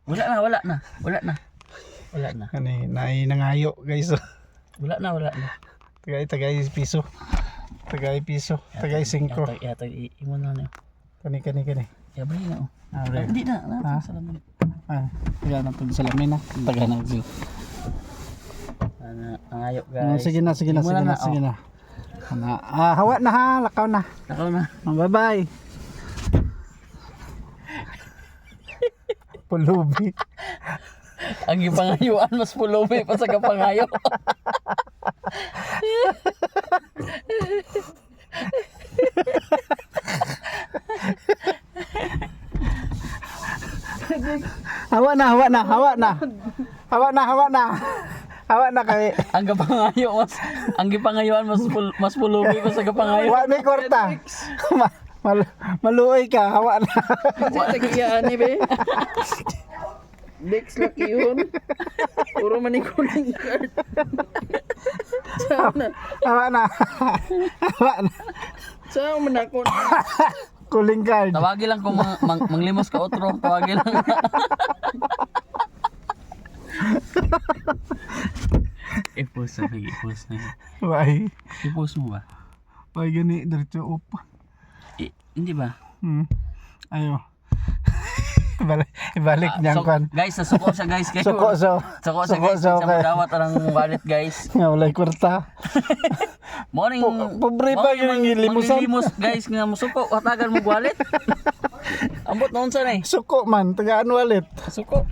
Wala na, wala na. Wala na. Wala na. Kani nangayo guys. Wala na, wala na. Tagay piso. Tagay piso. Tagay 5. Yatag imo na niyo. Kani. Ya bali na oh. Abre. Hindi na. Ha? Salamat. Ah, taga na pag salamin na. Taga na sila. Nangayo guys. Sige na. Hawa na ha, lakaw na. Nakaw na. Bye-bye. Pulubi. Ang ipangayuan mas pulubi pa sa kapangayo. Hawa na kay Ang gipangayuan mas pulubi pa sa kapangayo. wa may kwarta. Maluoy ka, hawa na. Sa tagiyaan ni be. Dex laki yun. Puro manikuling card. Sana. Hawa na. Sana manakon. Calling card. Tawagi lang kung manglimos ka otro. Tawagi lang. I-post na. Bye. I-post mo ba? Bye gani diretso up. Hindi ba? Ayo. Ibalik niyang kan. Guys, nasuko siya guys. Suko so. Suko siya guys. Sa madawat ang wallet guys. Nga walay kwarta. Morning. Pobre pa yung limusan. Limos guys nga musuko. Hatagan mo wallet. Ambot noon sa na eh. Suko man, tagaan wallet. Suko.